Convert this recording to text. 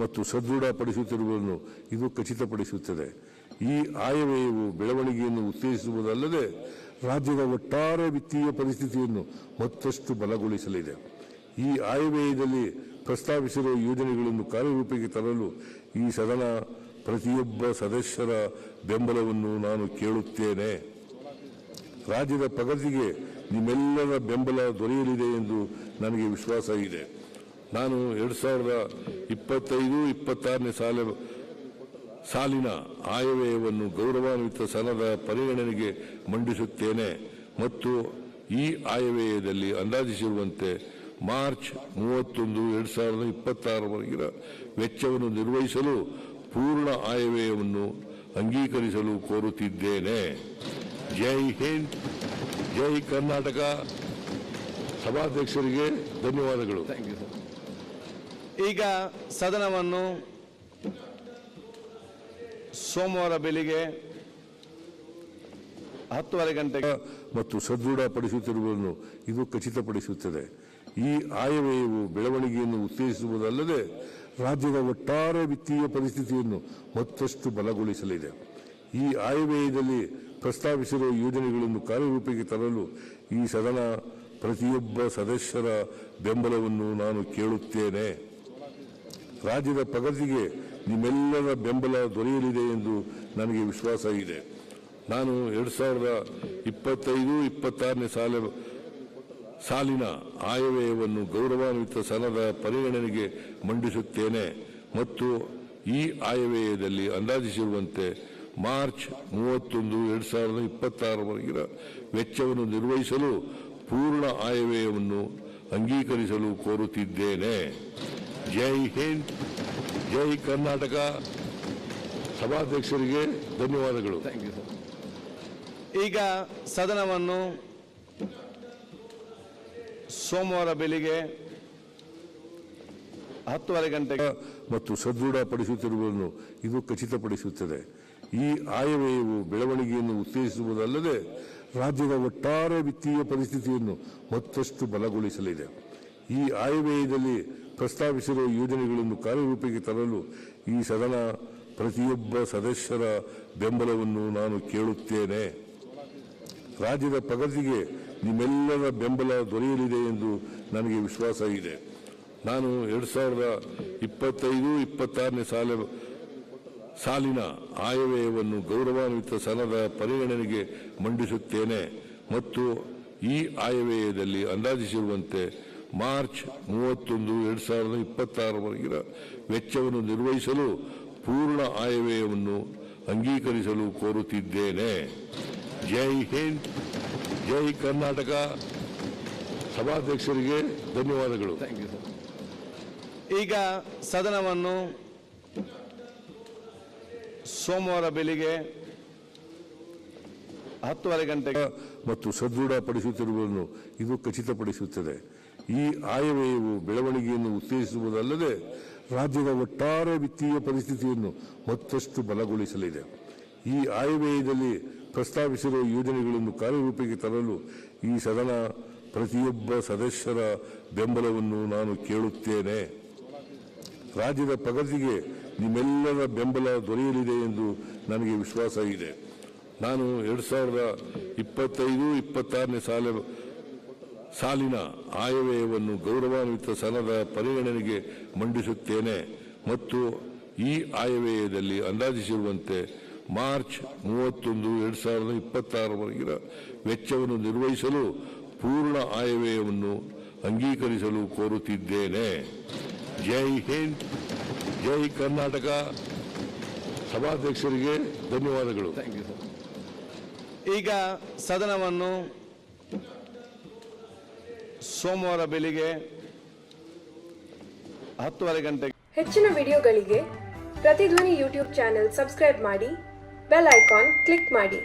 ಮತ್ತು ಸದೃಢಪಡಿಸುತ್ತಿರುವುದನ್ನು ಇದು ಖಚಿತಪಡಿಸುತ್ತದೆ. ಈ ಆಯವ್ಯಯವು ಬೆಳವಣಿಗೆಯನ್ನು ಉತ್ತೇಜಿಸುವುದಲ್ಲದೆ ರಾಜ್ಯದ ಒಟ್ಟಾರೆ ವಿತ್ತೀಯ ಪರಿಸ್ಥಿತಿಯನ್ನು ಮತ್ತಷ್ಟು ಬಲಗೊಳಿಸಲಿದೆ. ಈ ಆಯವ್ಯಯದಲ್ಲಿ ಪ್ರಸ್ತಾವಿಸಿರುವ ಯೋಜನೆಗಳನ್ನು ಕಾರ್ಯರೂಪಕ್ಕೆ ತರಲು ಈ ಸದನ ಪ್ರತಿಯೊಬ್ಬ ಸದಸ್ಯರ ಬೆಂಬಲವನ್ನು ನಾನು ಕೇಳುತ್ತೇನೆ. ರಾಜ್ಯದ ಪ್ರಗತಿಗೆ ನಿಮ್ಮೆಲ್ಲರ ಬೆಂಬಲ ದೊರೆಯಲಿದೆ ಎಂದು ನನಗೆ ವಿಶ್ವಾಸ ಇದೆ. ನಾನು 2025-26 ಸಾಲಿನ ಆಯವ್ಯಯವನ್ನು ಗೌರವಾನ್ವಿತ ಸದನದ ಪರಿಗಣನೆಗೆ ಮಂಡಿಸುತ್ತೇನೆ ಮತ್ತು ಈ ಆಯವ್ಯಯದಲ್ಲಿ ಅಂದಾಜಿಸಿರುವಂತೆ ಮಾರ್ಚ್ 31, 2026 ವೆಚ್ಚವನ್ನು ನಿರ್ವಹಿಸಲು ಪೂರ್ಣ ಆಯವ್ಯಯವನ್ನು ಅಂಗೀಕರಿಸಲು ಕೋರುತ್ತಿದ್ದೇನೆ. ಜೈ ಹಿಂದ್, ಜೈ ಕರ್ನಾಟಕ. ಸಭಾಧ್ಯಕ್ಷರಿಗೆ ಧನ್ಯವಾದಗಳು. ಈಗ ಸದನವನ್ನು ಸೋಮವಾರ ಬೆಳಿಗ್ಗೆ 10:30 ಗಂಟೆಗೆ ಮತ್ತು ಸದೃಢಪಡಿಸುತ್ತಿರುವುದನ್ನು ಇದು ಖಚಿತಪಡಿಸುತ್ತದೆ. ಈ ಆಯವ್ಯಯವು ಬೆಳವಣಿಗೆಯನ್ನು ಉತ್ತೇಜಿಸುವುದಲ್ಲದೆ ರಾಜ್ಯದ ಒಟ್ಟಾರೆ ವಿತ್ತೀಯ ಪರಿಸ್ಥಿತಿಯನ್ನು ಮತ್ತಷ್ಟು ಬಲಗೊಳಿಸಲಿದೆ. ಈ ಆಯವ್ಯಯದಲ್ಲಿ ಪ್ರಸ್ತಾವಿಸಿರುವ ಯೋಜನೆಗಳನ್ನು ಕಾರ್ಯರೂಪಕ್ಕೆ ತರಲು ಈ ಸದನ ಪ್ರತಿಯೊಬ್ಬ ಸದಸ್ಯರ ಬೆಂಬಲವನ್ನು ನಾನು ಕೇಳುತ್ತೇನೆ. ರಾಜ್ಯದ ಪ್ರಗತಿಗೆ ನಿಮ್ಮೆಲ್ಲರ ಬೆಂಬಲ ದೊರೆಯಲಿದೆ ಎಂದು ನನಗೆ ವಿಶ್ವಾಸ ಇದೆ. ನಾನು 2025-26 ಸಾಲಿನ ಆಯವ್ಯಯವನ್ನು ಗೌರವಾನ್ವಿತ ಸದನದ ಪರಿಗಣನೆಗೆ ಮಂಡಿಸುತ್ತೇನೆ ಮತ್ತು ಈ ಆಯವ್ಯಯದಲ್ಲಿ ಅಂದಾಜಿಸಿರುವಂತೆ ಮಾರ್ಚ್ 31, 2026 ವೆಚ್ಚವನ್ನು ನಿರ್ವಹಿಸಲು ಪೂರ್ಣ ಆಯವ್ಯಯವನ್ನು ಅಂಗೀಕರಿಸಲು ಕೋರುತ್ತಿದ್ದೇನೆ. ಜೈ ಹಿಂದ್, ಜೈ ಕರ್ನಾಟಕ. ಸಭಾಧ್ಯಕ್ಷರಿಗೆ ಧನ್ಯವಾದಗಳು. ಈಗ ಸದನವನ್ನು ಸೋಮವಾರ ಬೆಳಿಗ್ಗೆ 10:30 ಗಂಟೆಗೆ ಮತ್ತು ಸದೃಢಪಡಿಸುತ್ತಿರುವುದನ್ನು ಇದು ಖಚಿತಪಡಿಸುತ್ತದೆ. ಈ ಆಯವ್ಯಯವು ಬೆಳವಣಿಗೆಯನ್ನು ಉತ್ತೇಜಿಸುವುದಲ್ಲದೆ ರಾಜ್ಯದ ಒಟ್ಟಾರೆ ವಿತ್ತೀಯ ಪರಿಸ್ಥಿತಿಯನ್ನು ಮತ್ತಷ್ಟು ಬಲಗೊಳಿಸಲಿದೆ. ಈ ಆಯವ್ಯಯದಲ್ಲಿ ಪ್ರಸ್ತಾವಿಸಿರುವ ಯೋಜನೆಗಳನ್ನು ಕಾರ್ಯರೂಪಕ್ಕೆ ತರಲು ಈ ಸದನ ಪ್ರತಿಯೊಬ್ಬ ಸದಸ್ಯರ ಬೆಂಬಲವನ್ನು ನಾನು ಕೇಳುತ್ತೇನೆ. ರಾಜ್ಯದ ಪ್ರಗತಿಗೆ ನಿಮ್ಮೆಲ್ಲರ ಬೆಂಬಲ ದೊರೆಯಲಿದೆ ಎಂದು ನನಗೆ ವಿಶ್ವಾಸ ಇದೆ. ನಾನು 2025-26 ಸಾಲಿನ ಆಯವ್ಯಯವನ್ನು ಗೌರವಾನ್ವಿತ ಸದನದ ಪರಿಗಣನೆಗೆ ಮಂಡಿಸುತ್ತೇನೆ ಮತ್ತು ಈ ಆಯವ್ಯಯದಲ್ಲಿ ಅಂದಾಜಿಸಿರುವಂತೆ ಮಾರ್ಚ್ 31, 2026 ವೆಚ್ಚವನ್ನು ನಿರ್ವಹಿಸಲು ಪೂರ್ಣ ಆಯವ್ಯಯವನ್ನು ಅಂಗೀಕರಿಸಲು ಕೋರುತ್ತಿದ್ದೇನೆ. ಜೈ ಹಿಂದ್, ಜೈ ಕರ್ನಾಟಕ. ಸಭಾಧ್ಯಕ್ಷರಿಗೆ ಧನ್ಯವಾದಗಳು. ಈಗ ಸದನವನ್ನು ಸೋಮವಾರ ಬೆಳಿಗ್ಗೆ 10:30 ಗಂಟೆಗೆ ಮತ್ತು ಸದೃಢಪಡಿಸುತ್ತಿರುವುದನ್ನು ಇದು ಖಚಿತಪಡಿಸುತ್ತದೆ. ಈ ಆಯವ್ಯಯವು ಬೆಳವಣಿಗೆಯನ್ನು ಉತ್ತೇಜಿಸುವುದಲ್ಲದೆ ರಾಜ್ಯದ ಒಟ್ಟಾರೆ ವಿತ್ತೀಯ ಪರಿಸ್ಥಿತಿಯನ್ನು ಮತ್ತಷ್ಟು ಬಲಗೊಳಿಸಲಿದೆ. ಈ ಆಯವ್ಯಯದಲ್ಲಿ ಪ್ರಸ್ತಾವಿಸಿರುವ ಯೋಜನೆಗಳನ್ನು ಕಾರ್ಯರೂಪಕ್ಕೆ ತರಲು ಈ ಸದನ ಪ್ರತಿಯೊಬ್ಬ ಸದಸ್ಯರ ಬೆಂಬಲವನ್ನು ನಾನು ಕೇಳುತ್ತೇನೆ. ರಾಜ್ಯದ ಪ್ರಗತಿಗೆ ನಿಮ್ಮೆಲ್ಲರ ಬೆಂಬಲ ದೊರೆಯಲಿದೆ ಎಂದು ನನಗೆ ವಿಶ್ವಾಸ ಇದೆ. ನಾನು 2025-26 ಸಾಲಿನ ಆಯವ್ಯಯವನ್ನು ಗೌರವಾನ್ವಿತ ಸದನದ ಪರಿಗಣನೆಗೆ ಮಂಡಿಸುತ್ತೇನೆ ಮತ್ತು ಈ ಆಯವ್ಯಯದಲ್ಲಿ ಅಂದಾಜಿಸಿರುವಂತೆ ಮಾರ್ಚ್ 31, 2026 ವೆಚ್ಚವನ್ನು ನಿರ್ವಹಿಸಲು ಪೂರ್ಣ ಆಯವ್ಯಯವನ್ನು ಅಂಗೀಕರಿಸಲು ಕೋರುತ್ತಿದ್ದೇನೆ. ಜೈ ಹಿಂದ್, ಜೈ ಕರ್ನಾಟಕ. ಸಭಾಧ್ಯಕ್ಷರಿಗೆ ಧನ್ಯವಾದಗಳು. ಈಗ ಸದನವನ್ನು ಸೋಮವಾರ ಬೆಳಿಗ್ಗೆ 10:30 ಗಂಟೆಗೆ ಹೆಚ್ಚಿನ ವಿಡಿಯೋಗಳಿಗೆ ಪ್ರತಿಧ್ವನಿ ಯೂಟ್ಯೂಬ್ ಚಾನೆಲ್ ಸಬ್ಸ್ಕ್ರೈಬ್ ಮಾಡಿ, ಬೆಲ್ ಐಕಾನ್ ಕ್ಲಿಕ್ ಮಾಡಿ.